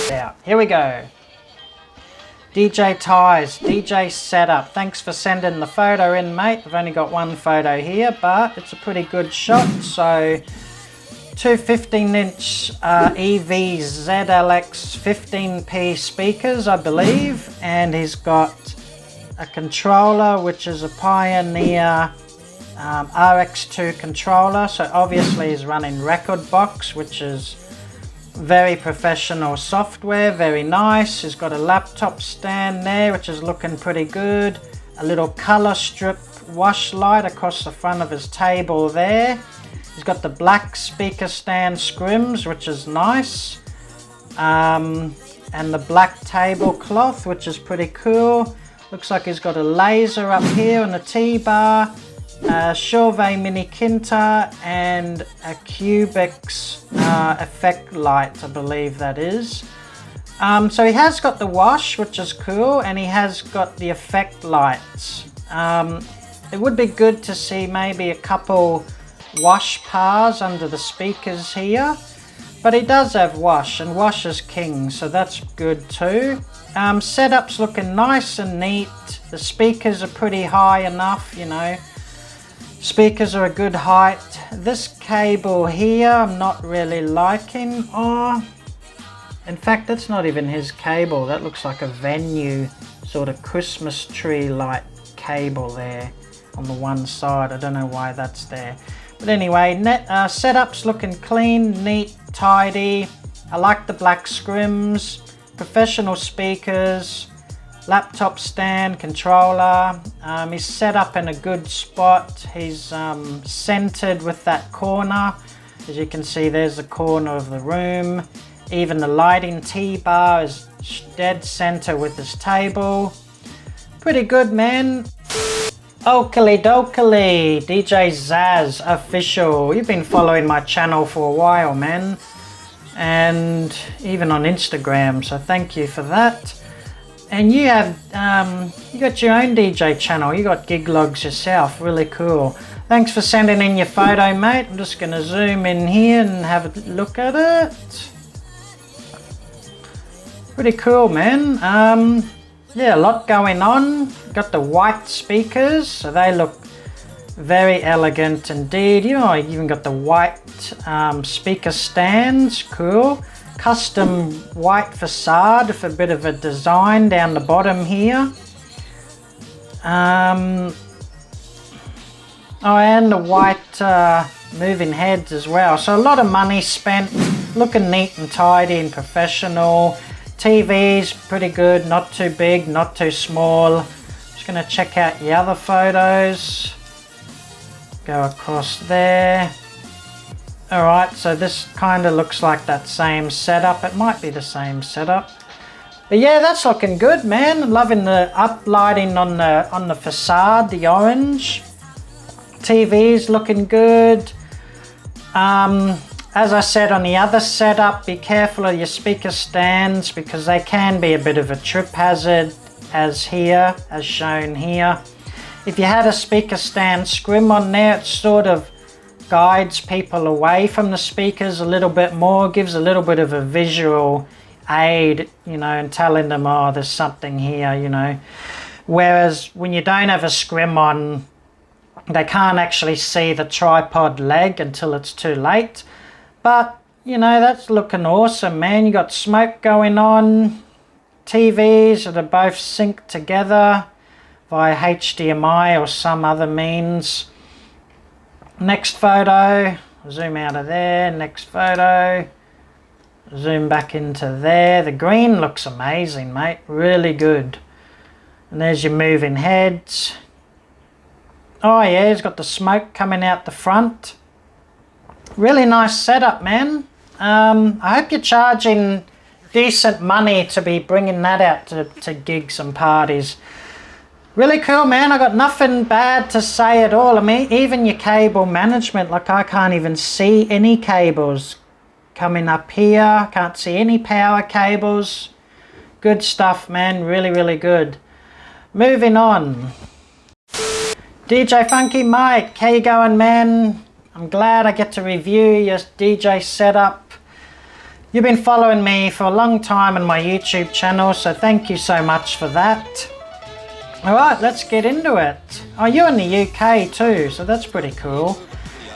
Yeah, here we go. DJ Ties, DJ Setup. Thanks for sending the photo in, mate. I've only got one photo here, but it's a pretty good shot. So, two 15-inch EV ZLX 15p speakers, I believe. And he's got a controller, which is a Pioneer RX2 controller. So obviously he's running Record Box, which is very professional software, very nice. He's got a laptop stand there, which is looking pretty good. A little color strip wash light across the front of his table there. He's got the black speaker stand scrims, which is nice. And the black tablecloth, which is pretty cool. Looks like he's got a laser up here on the T-bar. Chauvet mini Kinta and a Cubix effect light, I believe that is. So he has got the wash, which is cool, and he has got the effect lights. It would be good to see maybe a couple wash bars under the speakers here, but he does have wash, and wash is king, so that's good too. Setup's looking nice and neat. The speakers are pretty high enough, you know. Speakers are a good height. This cable here I'm not really liking. Oh, in fact that's not even his cable. That looks like a venue sort of Christmas tree light cable there on the one side. I don't know why that's there. But anyway, setup's looking clean, neat, tidy. I like the black scrims, professional speakers, laptop stand, controller. He's set up in a good spot. He's centered with that corner. As you can see, there's the corner of the room. Even the lighting T-bar is dead center with this table. Pretty good, man. Oakley dokely, DJ Zazz official. You've been following my channel for a while, man, and even on Instagram, so thank you for that. And you have, you got your own DJ channel, you got gig logs yourself, really cool. Thanks for sending in your photo, mate. I'm just gonna zoom in here and have a look at it. Pretty cool, man. Yeah, a lot going on. Got the white speakers, so they look very elegant indeed. You know, you even got the white speaker stands, cool. Custom white facade with a bit of a design down the bottom here. Oh, and the white moving heads as well. So a lot of money spent, looking neat and tidy and professional. TV's pretty good, not too big, not too small. Just gonna check out the other photos. Go across there. Alright, so this kind of looks like that same setup. It might be the same setup. But yeah, that's looking good, man. Loving the uplighting on the facade, the orange. TV's looking good. As I said on the other setup, be careful of your speaker stands because they can be a bit of a trip hazard, as shown here. If you had a speaker stand scrim on there, it sort of guides people away from the speakers a little bit more, gives a little bit of a visual aid, you know, and telling them, oh, there's something here, you know. Whereas when you don't have a scrim on, they can't actually see the tripod leg until it's too late. But, you know, that's looking awesome, man. You got smoke going on, TVs that are both synced together via HDMI or some other means. Next photo, zoom out of there, next photo, zoom back into there. The green looks amazing, mate, really good. And there's your moving heads. Oh yeah, he's got the smoke coming out the front. Really nice setup, man. I hope you're charging decent money to be bringing that out to gigs and parties. Really cool, man. I got nothing bad to say at all. I mean, even your cable management, like I can't even see any cables coming up here. Can't see any power cables. Good stuff, man. Really, really good. Moving on. DJ Funky Mike, how you going, man? I'm glad I get to review your DJ setup. You've been following me for a long time on my YouTube channel, so thank you so much for that. Alright, let's get into it. Oh, you're in the UK too, so that's pretty cool.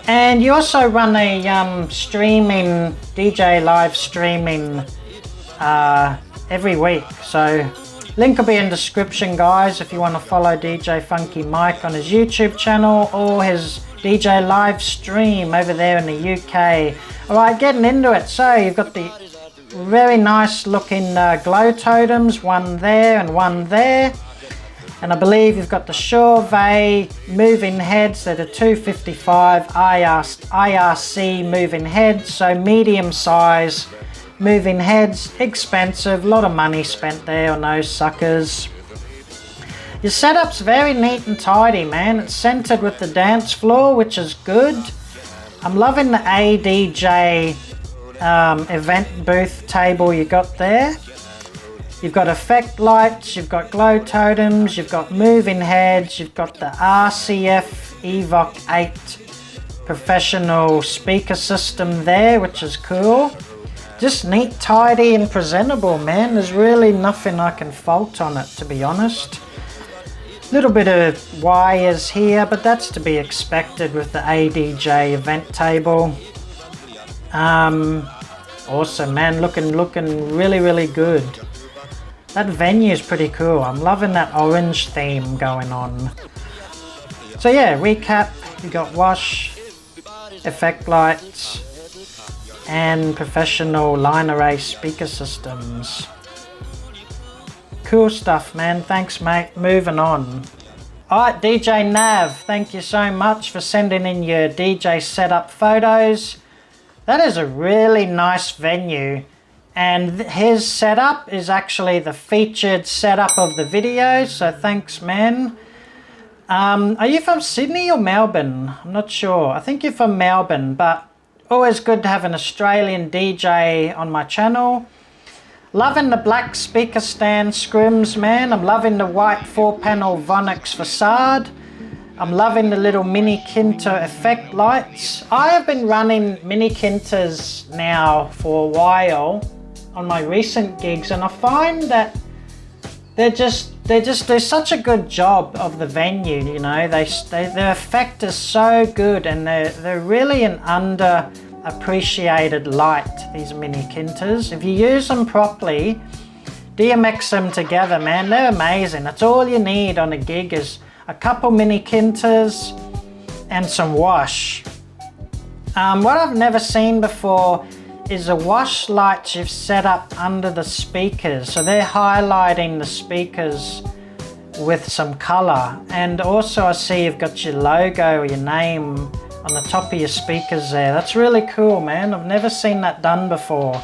And you also run a streaming, DJ live streaming every week, so link will be in description, guys, if you want to follow DJ Funky Mike on his YouTube channel or his DJ live stream over there in the UK. Alright, getting into it. So you've got the very nice looking glow totems, one there and one there. And I believe you've got the Chauvet moving heads that are 255 IRC moving heads, so medium size moving heads, expensive, a lot of money spent there on those suckers. Your setup's very neat and tidy, man. It's centered with the dance floor, which is good. I'm loving the ADJ event booth table you got there. You've got effect lights, you've got glow totems, you've got moving heads, you've got the RCF Evoc 8 professional speaker system there, which is cool. Just neat, tidy and presentable, man. There's really nothing I can fault on it, to be honest. Little bit of wires here, but that's to be expected with the ADJ event table. Awesome, man. Looking really good. That venue is pretty cool. I'm loving that orange theme going on. So yeah, recap. You got wash, effect lights, and professional line array speaker systems. Cool stuff, man. Thanks, mate. Moving on. Alright, DJ Nav, thank you so much for sending in your DJ setup photos. That is a really nice venue, and his setup is actually the featured setup of the video, so thanks, man. Are you from Sydney or Melbourne? I'm not sure. I think you're from Melbourne, but always good to have an Australian DJ on my channel. Loving the black speaker stand scrims, man. I'm loving the white 4-panel Vonix facade. I'm loving the little mini Kinta effect lights. I have been running mini Kintas now for a while on my recent gigs, and I find that they just do such a good job of the venue, you know. Their effect is so good, and they're really an underappreciated light, these mini Kintas. If you use them properly, DMX them together, man, they're amazing. That's all you need on a gig is a couple mini Kintas and some wash. What I've never seen before is the wash lights you've set up under the speakers. So they're highlighting the speakers with some color. And also I see you've got your logo or your name on the top of your speakers there. That's really cool, man. I've never seen that done before.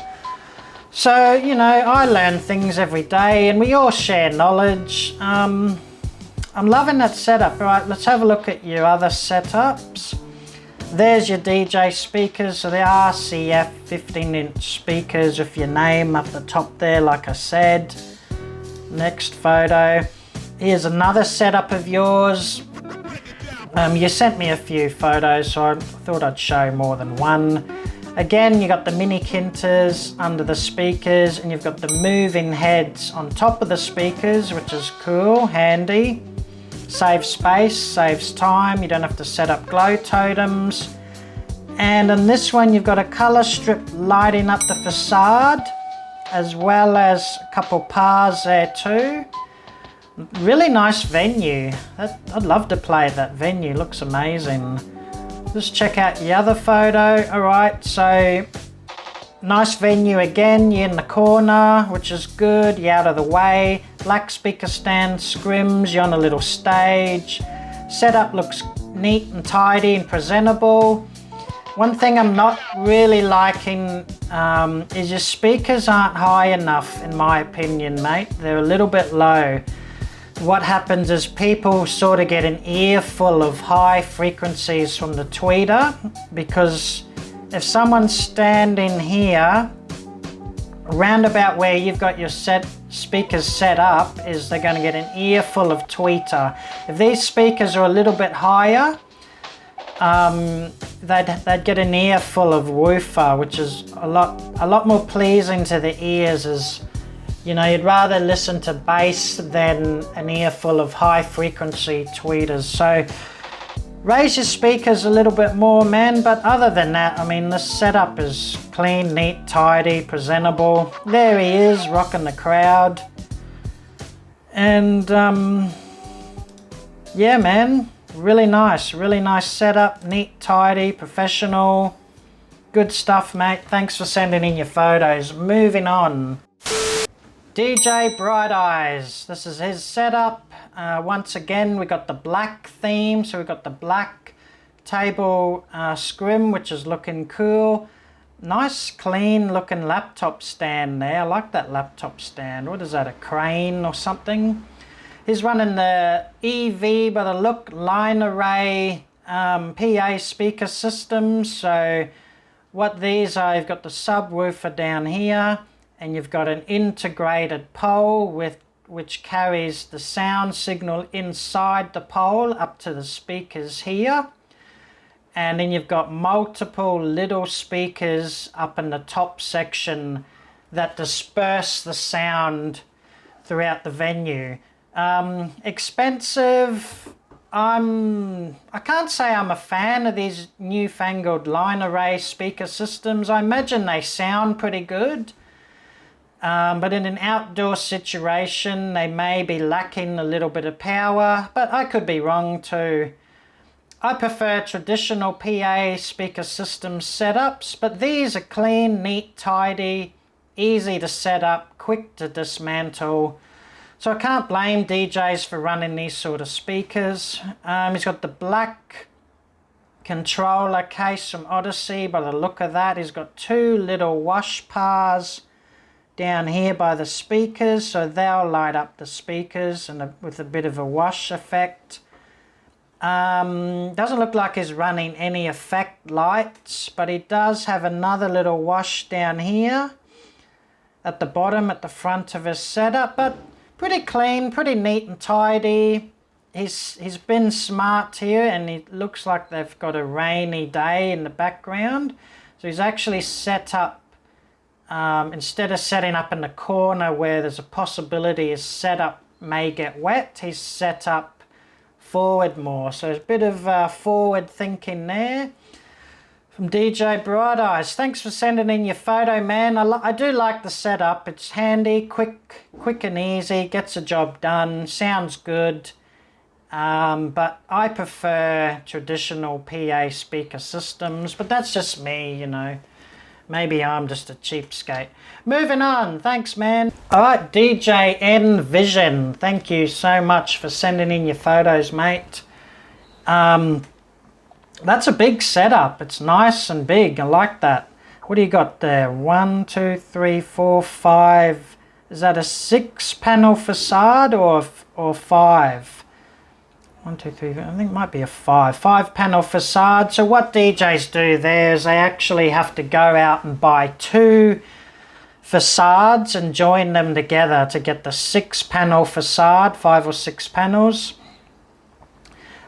So, you know, I learn things every day and we all share knowledge. I'm loving that setup. All right, let's have a look at your other setups. There's your DJ speakers, so they are RCF 15-inch speakers with your name up the top there, like I said. Next photo. Here's another setup of yours. You sent me a few photos, so I thought I'd show more than one. Again, you got the mini Kintas under the speakers, and you've got the moving heads on top of the speakers, which is cool, handy. Saves space, saves time, you don't have to set up glow totems. And on this one you've got a colour strip lighting up the facade, as well as a couple pars there too. Really nice venue. I'd love to play at that venue, looks amazing. Just check out the other photo. Alright, so nice venue again, you're in the corner, which is good, you're out of the way. Black speaker stand scrims, you're on a little stage. Setup looks neat and tidy and presentable. One thing I'm not really liking is your speakers aren't high enough, in my opinion, mate. They're a little bit low. What happens is people sort of get an earful of high frequencies from the tweeter, because if someone's standing here, round about where you've got your speakers set up is they're going to get an earful of tweeter. If these speakers are a little bit higher, they'd get an earful of woofer, which is a lot more pleasing to the ears. As you know, you'd rather listen to bass than an earful of high frequency tweeters. So raise your speakers a little bit more, man, but other than that, I mean, this setup is clean, neat, tidy, presentable. There he is, rocking the crowd. And yeah, man, really nice setup, neat, tidy, professional. Good stuff, mate. Thanks for sending in your photos. Moving on. DJ Brite Eyes. This is his setup. Once again, we got the black theme, so we got the black table scrim, which is looking cool. Nice clean looking laptop stand there. I like that laptop stand. What is that, a crane or something? He's running the EV by the look line array PA speaker systems. So what these are, you've got the subwoofer down here, and you've got an integrated pole which carries the sound signal inside the pole up to the speakers here. And then you've got multiple little speakers up in the top section that disperse the sound throughout the venue. Expensive. I can't say I'm a fan of these newfangled line array speaker systems. I imagine they sound pretty good. But in an outdoor situation, they may be lacking a little bit of power, but I could be wrong too. I prefer traditional PA speaker system setups, but these are clean, neat, tidy, easy to set up, quick to dismantle. So I can't blame DJs for running these sort of speakers. He's got the black controller case from Odyssey. By the look of that, he's got two little wash bars down here by the speakers, so they'll light up the speakers and with a bit of a wash effect. Doesn't look like he's running any effect lights, but he does have another little wash down here at the bottom at the front of his setup, but pretty clean, pretty neat and tidy. He's been smart here, and it looks like they've got a rainy day in the background, so he's actually set up instead of setting up in the corner where there's a possibility his setup may get wet, he's set up forward more. So there's a bit of forward thinking there from DJ Brite Eyes. Thanks for sending in your photo, man. I do like the setup. It's handy, quick and easy, gets the job done, sounds good. But I prefer traditional PA speaker systems, but that's just me, you know. Maybe I'm just a cheapskate. Moving on. Thanks, man. All right, DJ N Vision. Thank you so much for sending in your photos, mate. That's a big setup. It's nice and big. I like that. What do you got there? 1, 2, 3, 4, 5. Is that a 6-panel facade or 5? 1, 2, 3, I think it might be a 5-panel facade. So what DJs do there is they actually have to go out and buy 2 facades and join them together to get the 6-panel facade, 5 or 6 panels.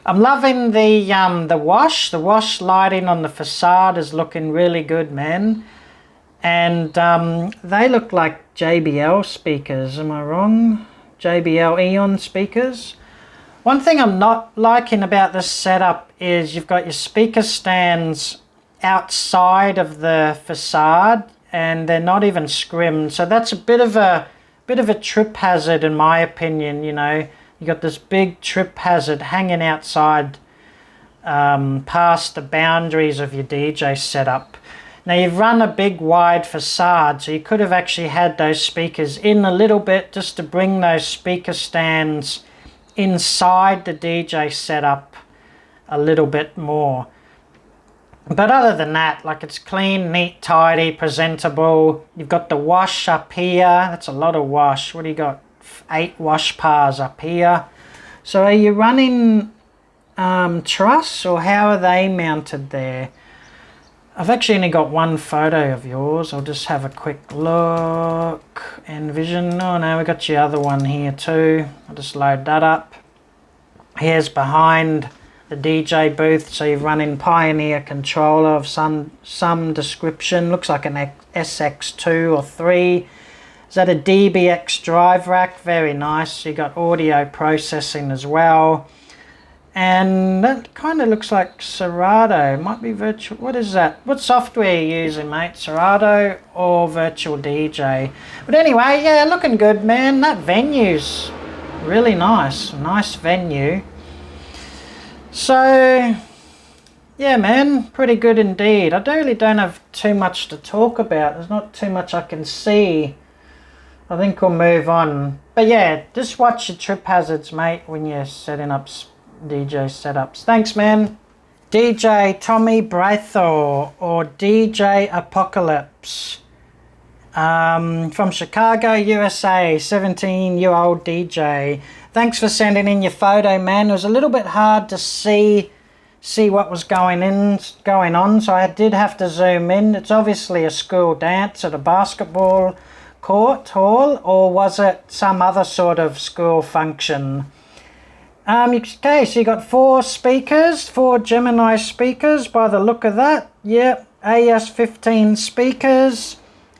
I'm loving the wash. The wash lighting on the facade is looking really good, man. And they look like JBL speakers. Am I wrong? JBL Eon speakers. One thing I'm not liking about this setup is you've got your speaker stands outside of the facade and they're not even scrimmed. So that's a bit of a trip hazard in my opinion, you know. You got this big trip hazard hanging outside past the boundaries of your DJ setup. Now you've run a big wide facade, so you could have actually had those speakers in a little bit just to bring those speaker stands inside the DJ setup a little bit more. But other than that, like, it's clean, neat, tidy, presentable. You've got the wash up here. That's a lot of wash. What do you got? 8 wash bars up here. So are you running truss, or how are they mounted there? I've actually only got one photo of yours. I'll just have a quick look. Envision. Oh no, we got your other one here too. I'll just load that up. Here's behind the DJ booth. So you've run in Pioneer controller of some description. Looks like an SX2 or 3. Is that a DBX drive rack? Very nice. You got audio processing as well. And that kind of looks like Serato. Might be virtual. What is that? What software are you using, mate? Serato or Virtual DJ? But anyway, yeah, looking good, man. That venue's really nice. Nice venue. So, yeah, man, pretty good indeed. I really don't have too much to talk about. There's not too much I can see. I think we'll move on. But yeah, just watch your trip hazards, mate, when you're setting up DJ setups. Thanks, man. DJ Tommy Braithor or DJ Apocalypse from Chicago, USA, 17-year-old DJ. Thanks for sending in your photo, man. It was a little bit hard to see what was going on, so I did have to zoom in. It's obviously a school dance at a basketball court hall, or was it some other sort of school function? Okay, so you got 4 speakers, 4 Gemini speakers by the look of that. Yep, AS15 speakers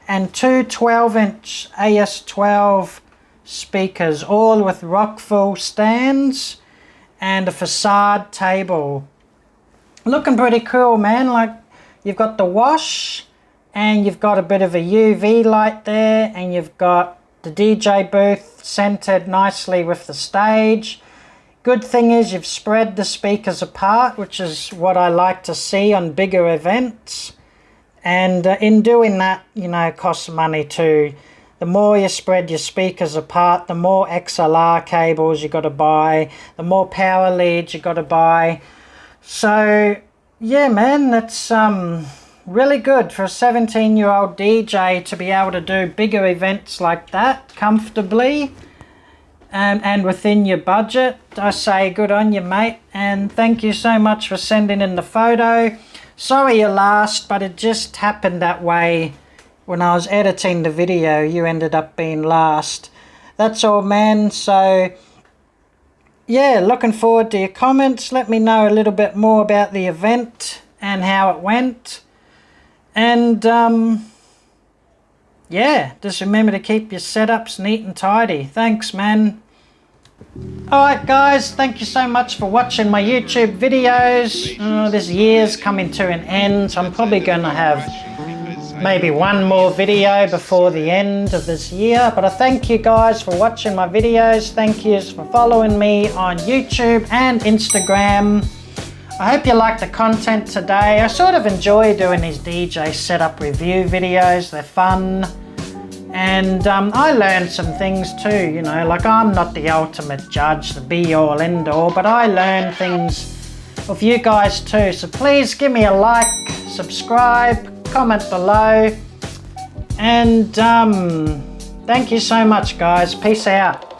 and 2 12-inch AS12 speakers, all with Rockville Stands and a facade table. Looking pretty cool, man. Like, you've got the wash and you've got a bit of a UV light there, and you've got the DJ booth centered nicely with the stage. Good thing is you've spread the speakers apart, which is what I like to see on bigger events. And in doing that, you know, it costs money too. The more you spread your speakers apart, the more XLR cables you got to buy, the more power leads you got to buy. So, yeah, man, that's really good for a 17-year-old DJ to be able to do bigger events like that comfortably. And within your budget. I say good on you, mate, and thank you so much for sending in the photo. Sorry you're last, but it just happened that way. When I was editing the video, you ended up being last. That's all, man. So yeah, looking forward to your comments. Let me know a little bit more about the event and how it went. And yeah, just remember to keep your setups neat and tidy. Thanks, man. Alright guys, thank you so much for watching my YouTube videos. This year's coming to an end, so I'm probably going to have maybe one more video before the end of this year. But I thank you guys for watching my videos. Thank you for following me on YouTube and Instagram. I hope you like the content today. I sort of enjoy doing these DJ setup review videos. They're fun. And I learned some things too, you know, like I'm not the ultimate judge, the be-all, end-all, but I learn things of you guys too. So please give me a like, subscribe, comment below, and thank you so much, guys. Peace out.